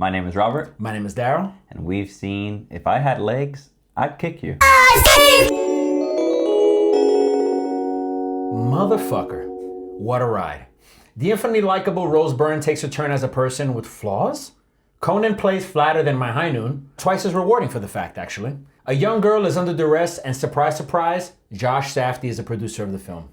My name is Robert. My name is Daryl. And we've seen If I Had Legs, I'd Kick You. Motherfucker. What a ride. The infinitely likable Rose Byrne takes a turn as a person with flaws. Conan plays flatter than my high noon. Twice as rewarding for the fact, actually. A young girl is under duress, and surprise, surprise, Josh Safdie is the producer of the film.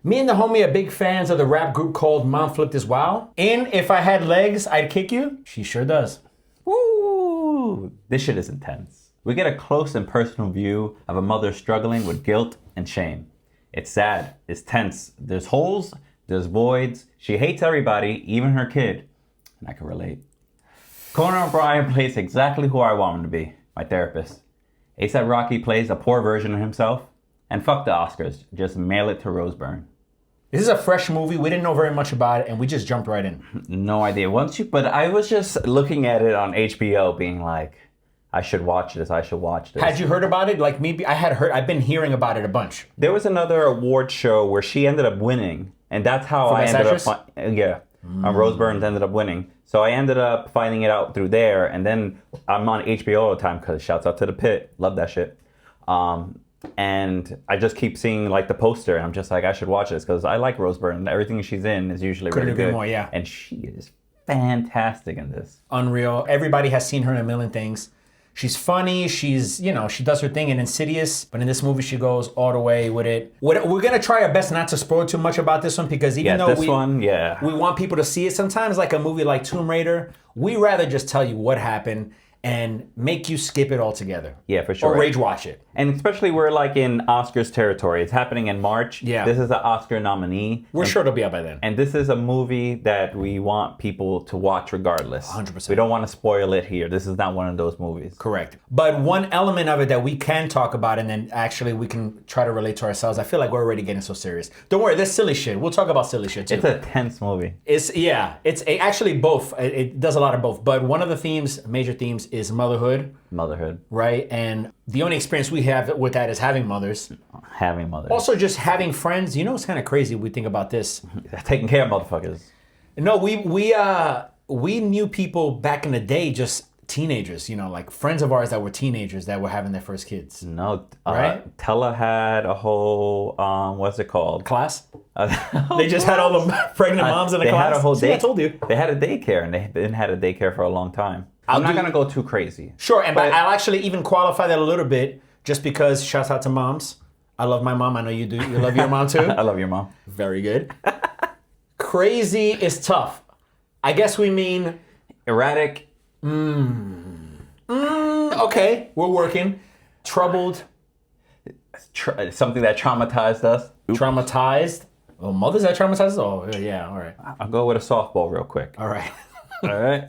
Me and the homie are big fans of the rap group called Mom Flipped Is Wow. In If I Had Legs, I'd Kick You, she sure does. Woo! This shit is intense. We get a close and personal view of a mother struggling with guilt and shame. It's sad, it's tense, there's holes, there's voids. She hates everybody, even her kid. And I can relate. Conan O'Brien plays exactly who I want him to be, my therapist. A$AP Rocky plays a poor version of himself. And fuck the Oscars, just mail it to Rose Byrne. This is a fresh movie. We didn't know very much about it, and we just jumped right in. No idea. But I was just looking at it on HBO, being like, I should watch this. Had you heard about it? Like maybe I've been hearing about it a bunch. There was another award show where she ended up winning, and that's how I ended up. Rose Byrne ended up winning. So I ended up finding it out through there, and then I'm on HBO all the time because shouts out to the Pit, love that shit. And I just keep seeing like the poster, and I'm just like, I should watch this because I like Rose Byrne. Everything she's in is usually really good. More, yeah. And she is fantastic in this. Unreal. Everybody has seen her in a million things. She's funny. She's, she does her thing in Insidious. But in this movie, she goes all the way with it. We're going to try our best not to spoil too much about this one because even though we want people to see it, sometimes like a movie like Tomb Raider, we rather just tell you what happened and make you skip it altogether. Yeah, for sure. Or rage watch it. And especially we're like in Oscars territory. It's happening in March. Yeah. This is an Oscar nominee. We're sure it'll be out by then. And this is a movie that we want people to watch regardless. 100%. We don't want to spoil it here. This is not one of those movies. Correct. But one element of it that we can talk about and then actually we can try to relate to ourselves. I feel like we're already getting so serious. Don't worry, there's silly shit. We'll talk about silly shit too. It's a tense movie. It's actually both. It does a lot of both. But one of the major themes is motherhood. Right? And the only experience we have with that is having mothers. Also just having friends. It's kind of crazy we think about this. Taking care of motherfuckers. No, we knew people back in the day, just teenagers, like friends of ours that were teenagers that were having their first kids. No, right? Tella had a whole, what's it called? Class? They just had all the pregnant moms in the class? They had a whole I told you. They had a daycare, and they've been had a daycare for a long time. I'm not going to go too crazy. Sure, but I'll actually even qualify that a little bit just because shouts out to moms. I love my mom. I know you do. You love your mom too? I love your mom. Very good. Crazy is tough. I guess we mean... Erratic. Okay, we're working. Troubled. Something that traumatized us. Oops. Traumatized. Oh, mothers that traumatized us? Oh, yeah, all right. I'll go with a softball real quick. All right. All right.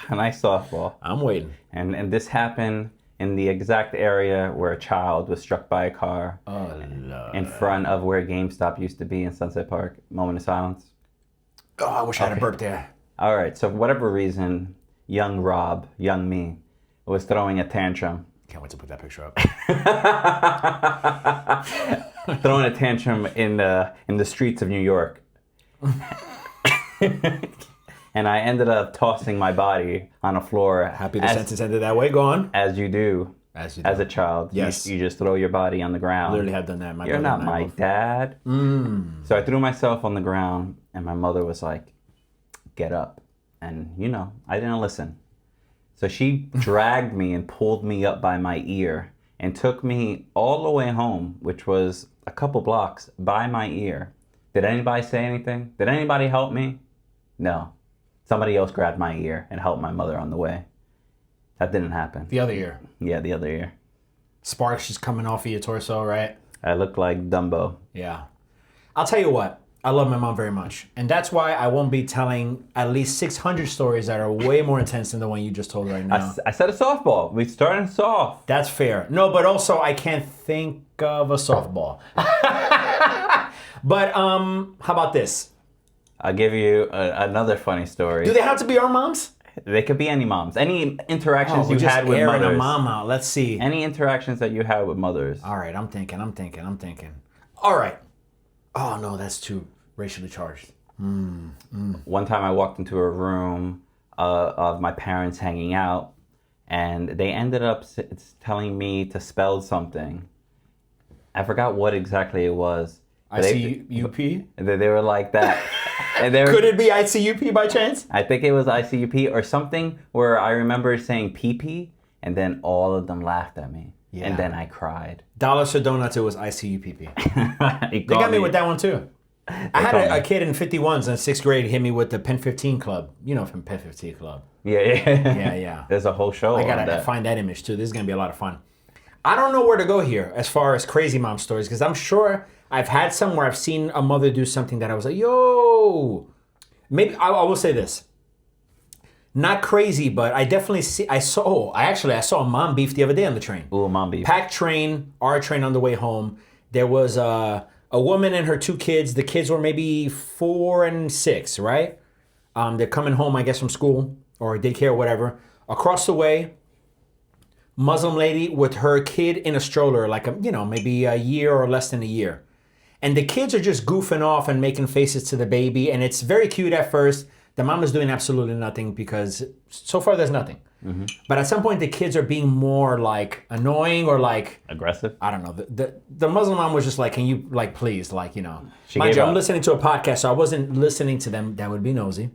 A nice softball. I'm waiting. And this happened in the exact area where a child was struck by a car. Oh, Lord. In front of where GameStop used to be in Sunset Park. Moment of silence. Oh, I wish I had a burp there. All right. So for whatever reason, young Rob, young me, was throwing a tantrum. Can't wait to put that picture up. Throwing a tantrum in the streets of New York. And I ended up tossing my body on a floor. Happy the sentence ended that way. Go on. As you do. As a child. Yes. You just throw your body on the ground. Literally have done that. You're not my dad. So I threw myself on the ground, and my mother was like, get up. And, I didn't listen. So she dragged me and pulled me up by my ear and took me all the way home, which was a couple blocks, by my ear. Did anybody say anything? Did anybody help me? No. Somebody else grabbed my ear and helped my mother on the way. That didn't happen. The other ear. Yeah, the other ear. Sparks just coming off of your torso, right? I look like Dumbo. Yeah. I'll tell you what. I love my mom very much. And that's why I won't be telling at least 600 stories that are way more intense than the one you just told right now. I said a softball. We started soft. That's fair. No, but also I can't think of a softball. But how about this? I'll give you another funny story. Do they have to be our moms? They could be any moms. Any interactions you had with mothers. A mom out. Let's see. Any interactions that you had with mothers. All right, I'm thinking. All right. Oh, no, that's too racially charged. One time I walked into a room of my parents hanging out, and they ended up telling me to spell something. I forgot what exactly it was. ICUP? They were like that. And Could it be ICUP by chance? I think it was ICUP or something where I remember saying PP, and then all of them laughed at me. Yeah. And then I cried. Dollars or Donuts, it was ICUPP. They got me with that one too. I had a kid in 51s in 6th grade hit me with the Pen 15 Club. You know, from Pen 15 Club. Yeah. There's a whole show. I gotta find that image too. This is gonna be a lot of fun. I don't know where to go here as far as crazy mom stories, because I'm sure I've had some where I've seen a mother do something that I was like, yo. Maybe I will say this. Not crazy, but I definitely saw a mom beef the other day on the train. Ooh, mom beef. Packed train, our train on the way home. There was a woman and her 2 kids. The kids were maybe 4 and 6, right? They're coming home, I guess, from school or daycare or whatever. Across the way, Muslim lady with her kid in a stroller, like maybe a year or less than a year. And the kids are just goofing off and making faces to the baby, and it's very cute at first. The mom is doing absolutely nothing because so far there's nothing. Mm-hmm. But at some point the kids are being more like annoying or like aggressive. I don't know. The Muslim mom was just like, can you like please like mind you, I'm listening to a podcast, so I wasn't listening to them. That would be nosy.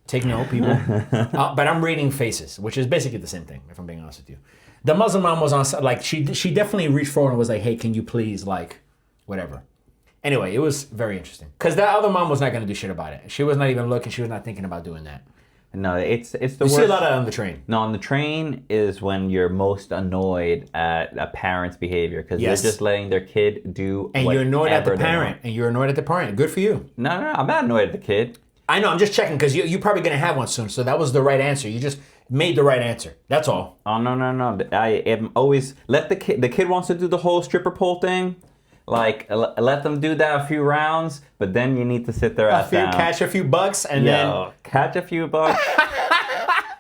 Take note, people. But I'm reading faces, which is basically the same thing, if I'm being honest with you. The Muslim mom was on like she definitely reached forward and was like, hey, can you please like whatever. Anyway, it was very interesting. Because that other mom was not going to do shit about it. She was not even looking. She was not thinking about doing that. No, it's the worst. You see a lot of that on the train. No, on the train is when you're most annoyed at a parent's behavior. Because they're just letting their kid do and you're annoyed at the parent. And you're annoyed at the parent. Good for you. No, I'm not annoyed at the kid. I know, I'm just checking because you're probably going to have one soon. So that was the right answer. You just made the right answer. That's all. Oh, no. I am always, let the kid wants to do the whole stripper pole thing. Like, let them do that a few rounds, but then you need to sit there down. Catch a few bucks and then... catch a few bucks.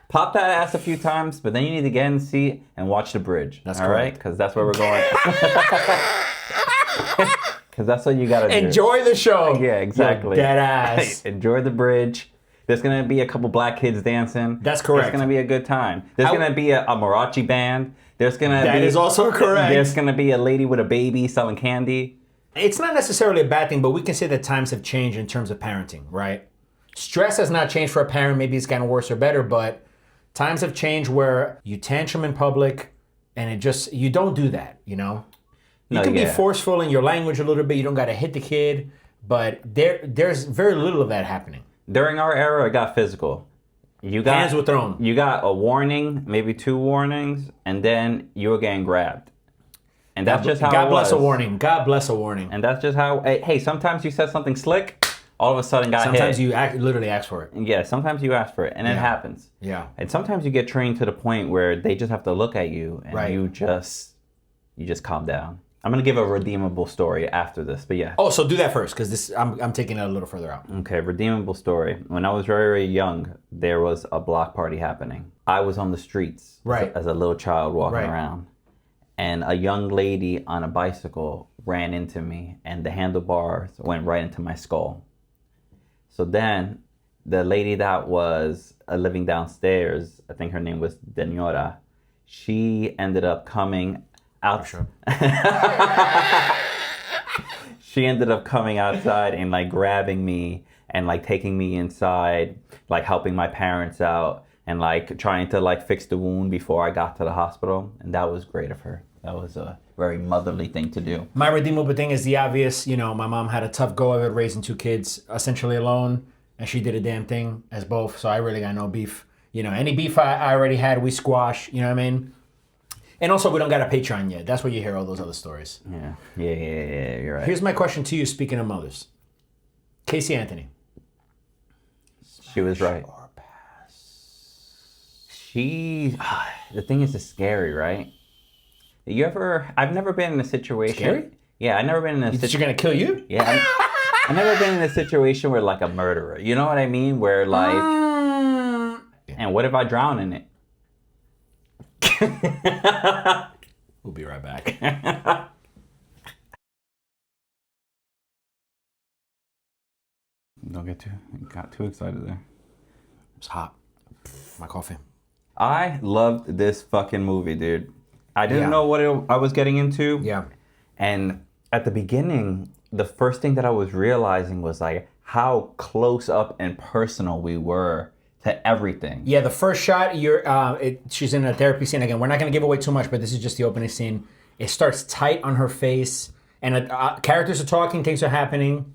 Pop that ass a few times, but then you need to get in the seat and watch the bridge. That's all right? Because that's where we're going. Because that's what you got to do. Enjoy the show. Yeah, exactly. Dead ass. Enjoy the bridge. There's going to be a couple black kids dancing. That's correct. It's going to be a good time. There's going to be a mariachi band. That is also correct. There's going to be a lady with a baby selling candy. It's not necessarily a bad thing, but we can say that times have changed in terms of parenting, right? Stress has not changed for a parent. Maybe it's gotten worse or better, but times have changed where you tantrum in public and you don't do that, You can be forceful in your language a little bit. You don't got to hit the kid, but there's very little of that happening. During our era, it got physical. Hands were thrown. You got a warning, maybe 2 warnings, and then you were getting grabbed. And that's just how God bless a warning. God bless a warning. And that's just how, hey, sometimes you said something slick, all of a sudden got sometimes hit. Sometimes you literally ask for it. Yeah, sometimes you ask for it, and it happens. Yeah. And sometimes you get trained to the point where they just have to look at you, and you just calm down. I'm going to give a redeemable story after this, but yeah. Oh, so do that first, because I'm taking it a little further out. Okay, redeemable story. When I was very, very young, there was a block party happening. I was on the streets as a little child walking around, and a young lady on a bicycle ran into me, and the handlebars went right into my skull. So then, the lady that was living downstairs, I think her name was Denora, she ended up coming out. Sure. She ended up coming outside and like grabbing me and like taking me inside, like helping my parents out and like trying to like fix the wound before I got to the hospital. And that was great of her. That was a very motherly thing to do. My redeemable thing is the obvious. My mom had a tough go of it raising 2 kids essentially alone, and she did a damn thing as both. So I really got no beef. Any beef I already had, we squash. You know what I mean? And also, we don't got a Patreon yet. That's where you hear all those other stories. Yeah, you're right. Here's my question to you, speaking of mothers. Casey Anthony. She was right. The thing is, it's scary, right? I've never been in a situation. Scary? Yeah, I've never been in a situation. She's going to kill you? Yeah. I've never been in a situation where, like, a murderer. You know what I mean? Where, like, and what if I drown in it? We'll be right back. Don't got too excited there. It's hot. My coffee. I loved this fucking movie, dude. I didn't Yeah. know what I was getting into. Yeah. And at the beginning, the first thing that I was realizing was like how close up and personal we were to everything. Yeah, the first shot, she's in a therapy scene. Again, we're not going to give away too much, but this is just the opening scene. It starts tight on her face, and characters are talking, things are happening,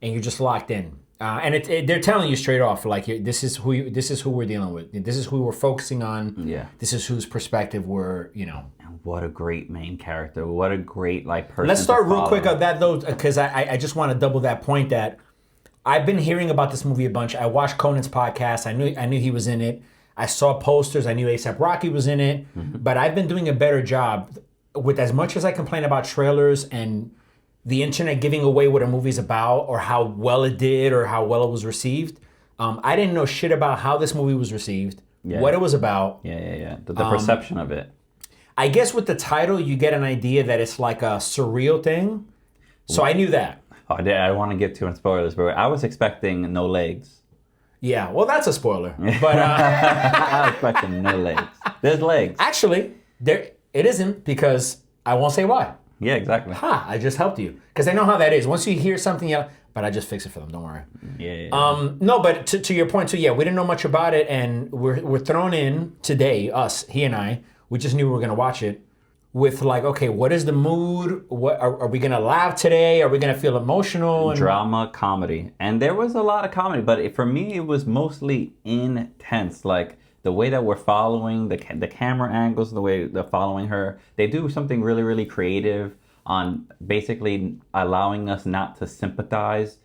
and you're just locked in. And they're telling you straight off, like, this is who we're dealing with. This is who we're focusing on. Yeah. This is whose perspective we're, And what a great main character. What a great person. Let's start to real follow. quick on that, though, because I just want to double that point that I've been hearing about this movie a bunch. I watched Conan's podcast. I knew he was in it. I saw posters. I knew A$AP Rocky was in it. Mm-hmm. But I've been doing a better job with, as much as I complain about trailers and the internet giving away what a movie's about or how well it did or how well it was received. I didn't know shit about how this movie was received, what it was about. Yeah. The perception of it. I guess with the title, you get an idea that it's like a surreal thing. So I knew that. Oh, I want to get to spoilers, but I was expecting no legs. Yeah, well, that's a spoiler. But I was expecting no legs. There's legs. Actually, it isn't, because I won't say why. Yeah, exactly. I just helped you. Because I know how that is. Once you hear something, but I just fix it for them, don't worry. Yeah. No, but to your point too, yeah, we didn't know much about it, and we're thrown in today, he and I, we just knew we were going to watch it with like, okay, what is the mood? What are we going to laugh today? Are we going to feel emotional? Drama, comedy. And there was a lot of comedy, but for me, it was mostly intense. Like the way that we're following, the camera angles, the way they're following her, they do something really, really creative on basically allowing us not to sympathize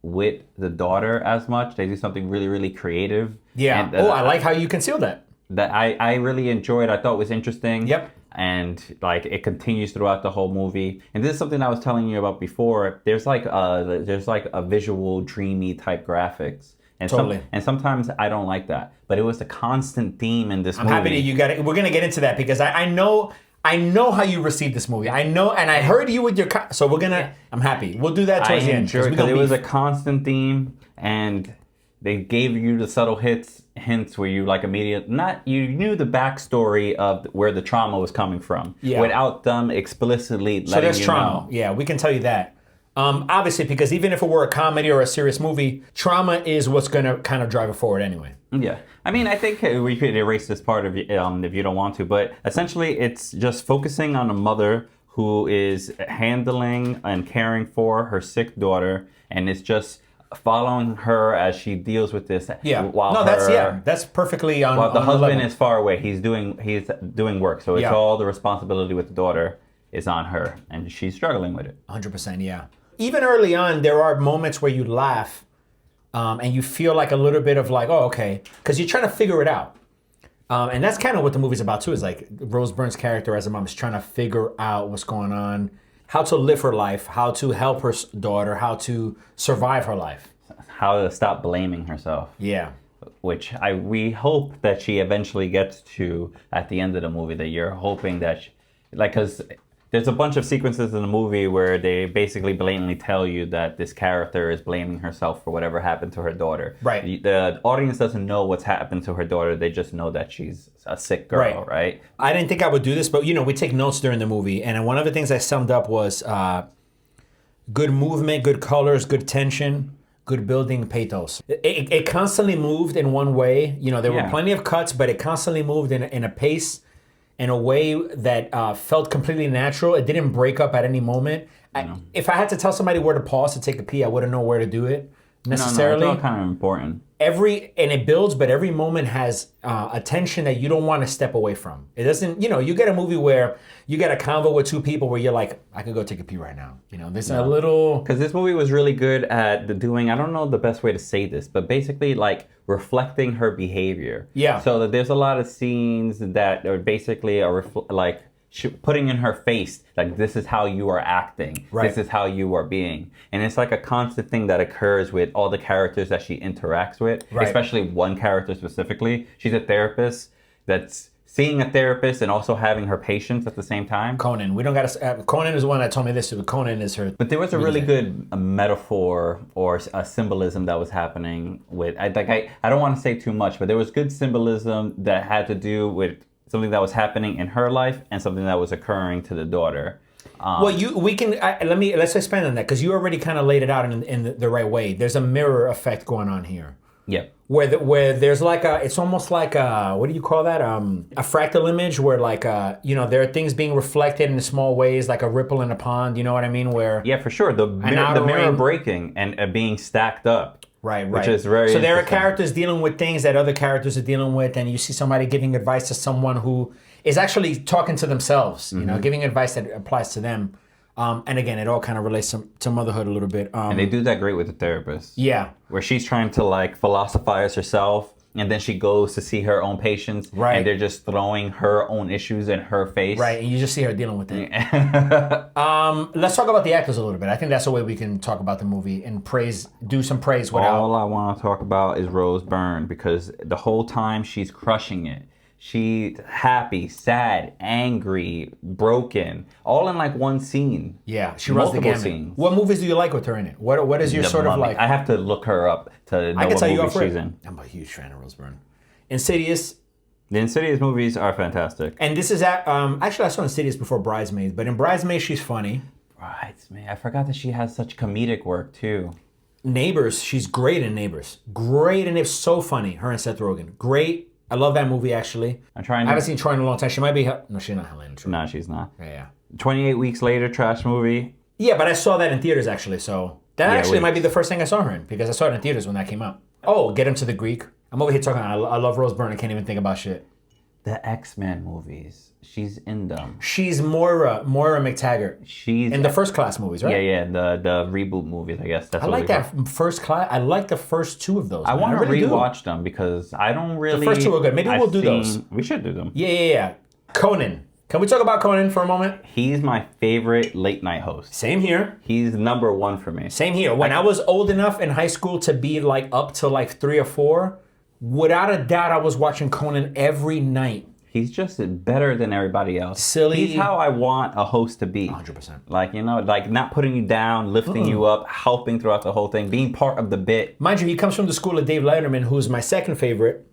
with the daughter as much. They do something really, really creative. Yeah. And, I like how you conceal that. That I really enjoyed. I thought was interesting. Yep. And like it continues throughout the whole movie. And this is something I was telling you about before. There's like a visual, dreamy type graphics. And totally. And sometimes I don't like that. But it was a constant theme in this movie. I'm happy that you got it. We're gonna get into that because I know how you received this movie. I know, and I heard you with your. So we're gonna. I'm happy. We'll do that towards the end. Because it was a constant theme, and they gave you the subtle hints where you like you knew the backstory of where the trauma was coming from, without them explicitly letting you know. So there's trauma. Yeah, we can tell you that. Obviously, because even if it were a comedy or a serious movie, trauma is what's going to kind of drive it forward anyway. Yeah. I mean, I think we could erase this part if you don't want to, but essentially it's just focusing on a mother who is handling and caring for her sick daughter, and it's just following her as she deals with this. Yeah. That's perfectly on. While the on husband the is far away, he's doing work, so it's all the responsibility with the daughter is on her, and she's struggling with it. 100%, yeah. Even early on, there are moments where you laugh, and you feel like a little bit of like, oh, okay, because you're trying to figure it out. And that's kind of what the movie's about too. Is like Rose Byrne's character as a mom is trying to figure out what's going on, how to live her life, how to help her daughter, how to survive her life, how to stop blaming herself. Yeah. Which we hope that she eventually gets to at the end of the movie. That you're hoping that, because there's a bunch of sequences in the movie where they basically blatantly tell you that this character is blaming herself for whatever happened to her daughter. Right. The audience doesn't know what's happened to her daughter. They just know that she's a sick girl, right? I didn't think I would do this, but we take notes during the movie. And one of the things I summed up was good movement, good colors, good tension, good building pathos. It constantly moved in one way. There were plenty of cuts, but it constantly moved in a pace, in a way that felt completely natural. It didn't break up at any moment. If I had to tell somebody where to pause to take a pee, I wouldn't know where to do it necessarily. No, it's all kind of important. And it builds, but every moment has a tension that you don't want to step away from. It doesn't, you get a movie where you get a convo with two people where you're like, I could go take a pee right now. There's a little... Because this movie was really good at doing, I don't know the best way to say this, but basically like reflecting her behavior. Yeah. So that there's a lot of scenes that are basically putting in her face, like, this is how you are acting. Right. This is how you are being. And it's like a constant thing that occurs with all the characters that she interacts with, especially one character specifically. She's a therapist that's seeing a therapist and also having her patients at the same time. Conan. We don't got to. Conan is the one that told me this. But Conan is her. But there was a really good metaphor or a symbolism that was happening with. I don't want to say too much, but there was good symbolism that had to do with something that was happening in her life and something that was occurring to the daughter. Let's expand on that because you already kind of laid it out in the right way. There's a mirror effect going on here. Yep. Where there's like it's almost like what do you call that? A fractal image where like there are things being reflected in small ways, like a ripple in a pond. You know what I mean? Where yeah, for sure. The mirror breaking and being stacked up. Right. Which is very so there are characters dealing with things that other characters are dealing with, and you see somebody giving advice to someone who is actually talking to themselves. You know, giving advice that applies to them. And again, it all kind of relates to motherhood a little bit. And they do that great with the therapist. Yeah. Where she's trying to like philosophize herself, and then she goes to see her own patients, right? And they're just throwing her own issues in her face, right? And you just see her dealing with it. Let's talk about the actors a little bit. I think that's a way we can talk about the movie and do some praise without. All I want to talk about is Rose Byrne because the whole time she's crushing it. She's happy, sad, angry, broken, all in like one scene. Yeah, she runs the gamut. Scenes. What movies do you like with her in it? What is your sort of like? I have to look her up to know what movie she's in. I'm a huge fan of Rose Byrne. Insidious. The Insidious movies are fantastic. And this is actually I saw Insidious before Bridesmaids, but in Bridesmaids she's funny. Bridesmaids. I forgot that she has such comedic work too. Neighbors, she's great in Neighbors. Great, and it's so funny. Her and Seth Rogen. Great. I love that movie, actually. I haven't seen Troy in a long time. She might be... No, she's not Helena Troy. No, she's not. Yeah. 28 Weeks Later, trash movie. Yeah, but I saw that in theaters, actually, so... That might be the first thing I saw her in, because I saw it in theaters when that came out. Oh, Get Him to the Greek. I'm over here talking... I love Rose Byrne. I can't even think about shit. The X-Men movies. She's in them. She's Moira McTaggart. She's in the First Class movies, right? Yeah, the reboot movies, I guess. That's I like that First Class. I like the first two of those. I want to rewatch them because I don't really... The first two are good. Maybe we'll do those. We should do them. Yeah. Conan. Can we talk about Conan for a moment? He's my favorite late night host. Same here. He's number one for me. Same here. When I was old enough in high school to be like up to like 3 or 4, without a doubt I was watching Conan every night. He's just better than everybody else. Silly. He's how I want a host to be. 100%. Like, like not putting you down, lifting you up, helping throughout the whole thing, being part of the bit. Mind you, he comes from the school of Dave Letterman, who's my second favorite.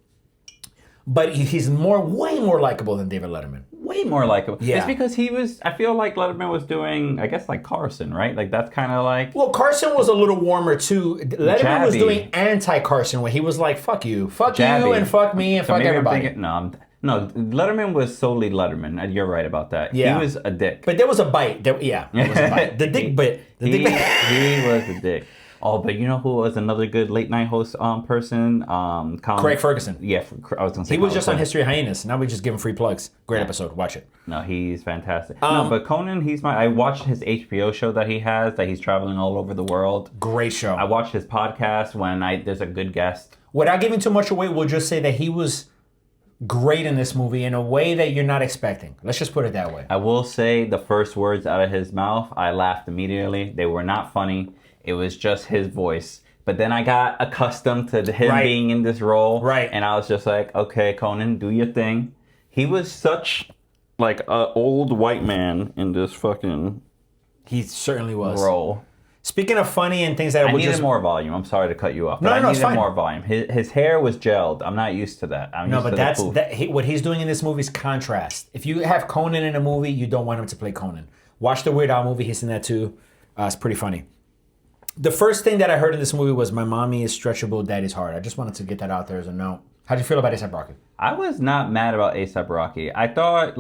But he's way more likable than David Letterman. Way more likable. Yeah. It's because I feel like Letterman was doing, I guess, like Carson, right? Like that's kind of like... Well, Carson was a little warmer too. Letterman was doing anti-Carson when he was like, fuck you. Fuck you and fuck me and fuck everybody. No, Letterman was solely Letterman. You're right about that. Yeah. He was a dick. But there was a bite. There was a bite. The dick bit. He was a dick. Oh, but you know who was another good late night host person? Craig Ferguson. Yeah, I was gonna say he was just on History of Hyenas. Now we just give him free plugs. Great episode. Watch it. No, he's fantastic. No, but Conan, I watched his HBO show that he has, that he's traveling all over the world. Great show. I watched his podcast when there's a good guest. Without giving too much away, we'll just say that he was great in this movie in a way that you're not expecting. Let's just put it that way. I will say the first words out of his mouth, I laughed immediately. They were not funny. It was just his voice. But then I got accustomed to him being in this role. Right. And I was just like, okay, Conan, do your thing. He was such like an old white man in this fucking... He certainly was. Role. Speaking of funny and things that I needed more volume. I'm sorry to cut you off. But No, it's fine. I needed more volume. His hair was gelled. I'm not used to that. What he's doing in this movie is contrast. If you have Conan in a movie, you don't want him to play Conan. Watch the Weird Al movie. He's in that too. It's pretty funny. The first thing that I heard in this movie was "My mommy is stretchable, daddy's hard." I just wanted to get that out there as a note. How'd you feel about A$AP Rocky? I was not mad about A$AP Rocky. I thought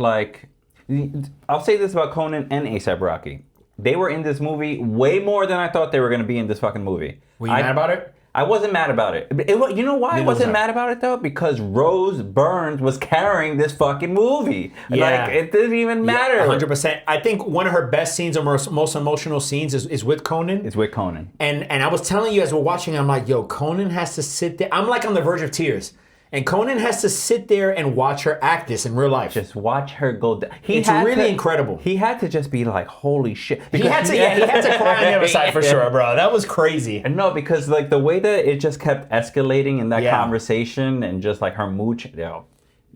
I'll say this about Conan and A$AP Rocky. They were in this movie way more than I thought they were going to be in this fucking movie. Were you mad about it? I wasn't mad about it. You know why I wasn't mad about it, though? Because Rose Byrne was carrying this fucking movie. Yeah. Like, it didn't even matter. 100%. I think one of her best scenes or most emotional scenes is with Conan. It's with Conan. And I was telling you as we're watching, I'm like, yo, Conan has to sit there. I'm like on the verge of tears. And Conan has to sit there and watch her act this in real life. Just watch her go down. It's really incredible. He had to just be like, holy shit. He had to cry on the other side for sure, bro. That was crazy. And no, because like the way that it just kept escalating in that conversation and just like her mood,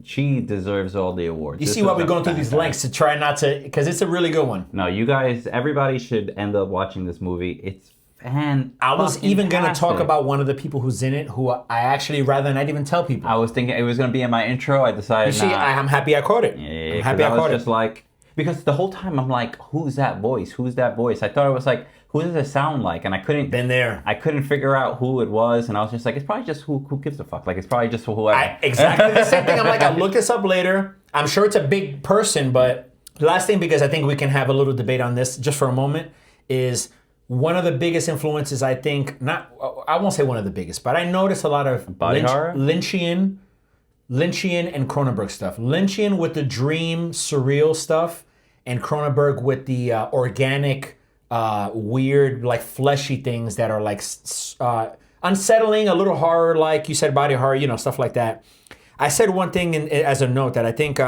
she deserves all the awards. You see why we're going through these lengths to try not to, because it's a really good one. No, you guys, everybody should end up watching this movie. It's fantastic. I was even going to talk about one of the people who's in it, who I actually rather not even tell people. I was thinking it was going to be in my intro. I decided You see, I'm happy I caught it. Yeah, I'm happy I caught it. Just like, because the whole time I'm like, who's that voice? Who's that voice? I thought it was like, who does it sound like? And I couldn't. Been there. I couldn't figure out who it was, and I was just like, it's probably just who gives a fuck? Like, it's probably just whoever. Exactly the same thing. I'm like, I'll look this up later. I'm sure it's a big person, but the last thing, because I think we can have a little debate on this just for a moment, is one of the biggest influences, I think, I won't say one of the biggest, but I noticed a lot of horror? Lynchian and Cronenberg stuff. Lynchian with the dream, surreal stuff, and Cronenberg with the organic, weird, like fleshy things that are like unsettling, a little horror, like you said, body horror, stuff like that. I said one thing as a note that I think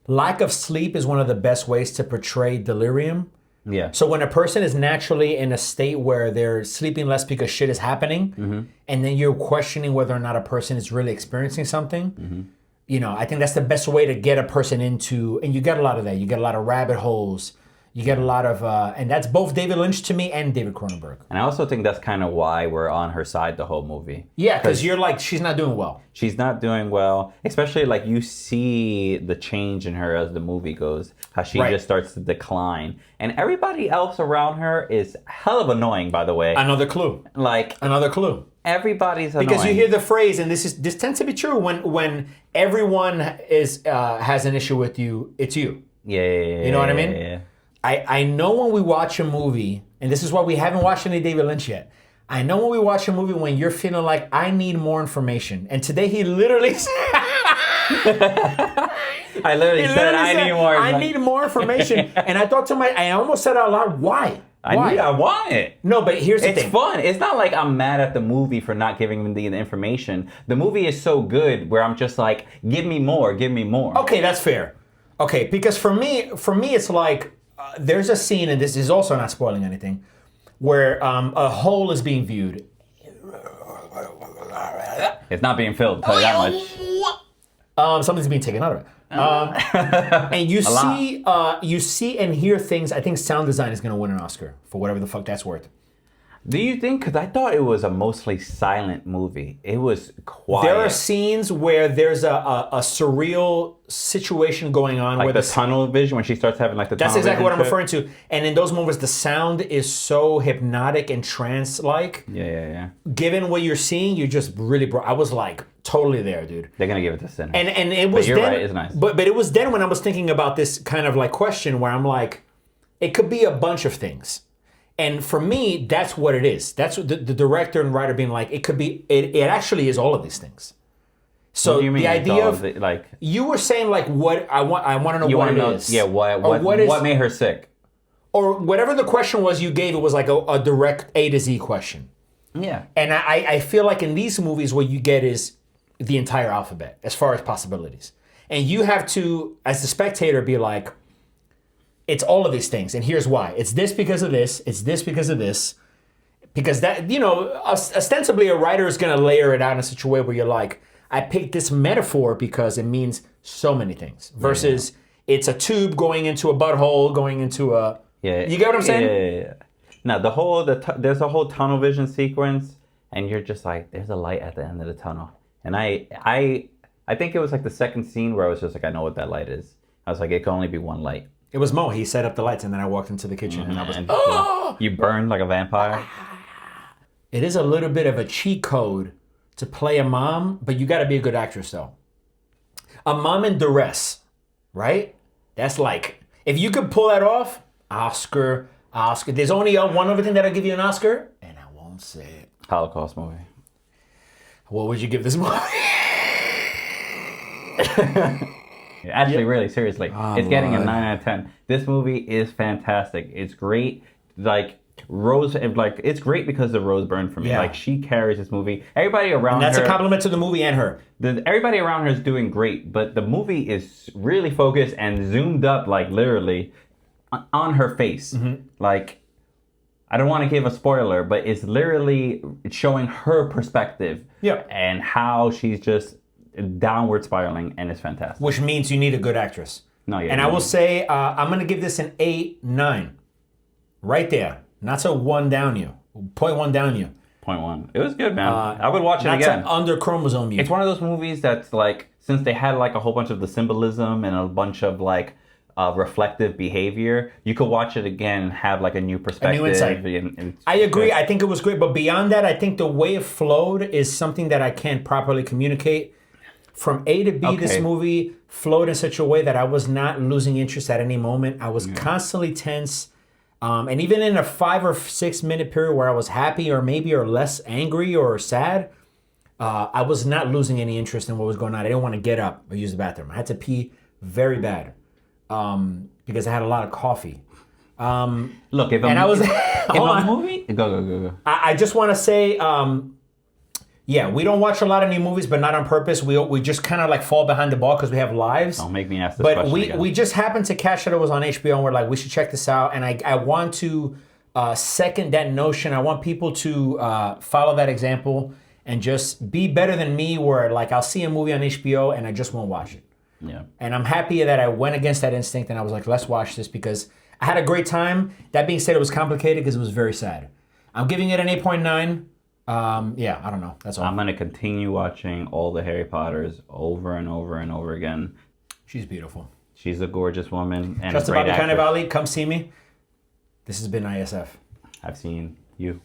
lack of sleep is one of the best ways to portray delirium. Yeah. So when a person is naturally in a state where they're sleeping less because shit is happening, and then you're questioning whether or not a person is really experiencing something, I think that's the best way to get a person into, and you get a lot of that. You get a lot of rabbit holes. You get a lot of, and that's both David Lynch to me and David Cronenberg. And I also think that's kind of why we're on her side the whole movie. Yeah, because you're like, she's not doing well. She's not doing well, especially like you see the change in her as the movie goes, how she just starts to decline. And everybody else around her is hell of annoying, by the way. Another clue. Another clue. Everybody's annoying. Because you hear the phrase, and this tends to be true, when everyone has an issue with you, it's you. Yeah. You know what I mean? Yeah. I know when we watch a movie, and this is why we haven't watched any David Lynch yet. I know when we watch a movie when you're feeling like, I need more information. And today he literally said, I literally said, I need more information. And I thought to I almost said out loud, why? I want it. No, but here's the thing. It's fun. It's not like I'm mad at the movie for not giving me the information. The movie is so good where I'm just like, give me more. Okay, that's fair. Okay, because for me, it's like, there's a scene, and this is also not spoiling anything, where a hole is being viewed. It's not being filled, tell you that much. Something's being taken out of it. And you see and hear things. I think sound design is going to win an Oscar for whatever the fuck that's worth. Do you think? Because I thought it was a mostly silent movie. It was quiet. There are scenes where there's a surreal situation going on. Like where the tunnel vision, when she starts having like the tunnel vision. That's exactly what I'm referring to. And in those moments, the sound is so hypnotic and trance-like. Yeah. Given what you're seeing, you just really I was like totally there, dude. They're going to give it to Sinners. And it was you're then, right, it's nice. But it was then when I was thinking about this kind of like question where I'm like, it could be a bunch of things. And for me, that's what it is. That's what the director and writer being like, it could be, it actually is all of these things. So what do you mean? The idea of, like, you were saying like what, I want to know what it is. Yeah, what made her sick? Or whatever the question was you gave, it was like a direct A to Z question. Yeah. And I feel like in these movies what you get is the entire alphabet as far as possibilities. And you have to, as the spectator, be like, it's all of these things, and here's why. It's this because of this, it's this because of this. Because that, ostensibly a writer is going to layer it out in such a way where you're like, I picked this metaphor because it means so many things. Versus it's a tube going into a butthole, going into a... Yeah. You get what I'm saying? Yeah. Now, there's a whole tunnel vision sequence, and you're just like, there's a light at the end of the tunnel. And I think it was like the second scene where I was just like, I know what that light is. I was like, it can only be one light. It was Mo. He set up the lights, and then I walked into the kitchen, and I was, you burned like a vampire. It is a little bit of a cheat code to play a mom, but you got to be a good actress, though. A mom in duress, right? That's like, if you could pull that off, Oscar. There's only one other thing that'll give you an Oscar, and I won't say it. Holocaust movie. What would you give this movie? Actually, really, seriously. It's getting a 9 out of 10. This movie is fantastic. It's great. Like, it's great because of Rose Byrne for me. Yeah. Like, she carries this movie. Everybody around her... And that's her... a compliment to the movie and her. Everybody around her is doing great, but the movie is really focused and zoomed up, like, literally, on her face. Mm-hmm. Like, I don't want to give a spoiler, but it's literally showing her perspective. Yeah. And how she's just downward spiraling, and it's fantastic. Which means you need a good actress. No, yeah. And I will say, I'm going to give this an 8-9. Right there. Not to 1 down you. 0.1 down you. 0.1. It was good, man. I would watch it Not again. to under chromosome you. It's one of those movies that's like, since they had like a whole bunch of the symbolism and a bunch of like reflective behavior, you could watch it again and have like a new perspective. A new insight. I agree. I think it was great. But beyond that, I think the way it flowed is something that I can't properly communicate. From A to B, this movie flowed in such a way that I was not losing interest at any moment. I was constantly tense. And even in a 5 or 6 minute period where I was happy or less angry or sad, I was not losing any interest in what was going on. I didn't want to get up or use the bathroom. I had to pee very bad because I had a lot of coffee. Look, if a movie, go. I just want to say, we don't watch a lot of new movies, but not on purpose. We just kind of like fall behind the ball because we have lives. Don't make me ask this but question again. we just happened to catch that it was on HBO, and we're like, we should check this out. And I want to second that notion. I want people to follow that example and just be better than me, where like I'll see a movie on HBO and I just won't watch it. Yeah. And I'm happy that I went against that instinct and I was like, let's watch this because I had a great time. That being said, it was complicated because it was very sad. I'm giving it an 8.9. I don't know. That's all. I'm gonna continue watching all the Harry Potters over and over and over again. She's beautiful. She's a gorgeous woman and Just a great about the kind of actress. Ali. Come see me. This has been ISF. I've seen you.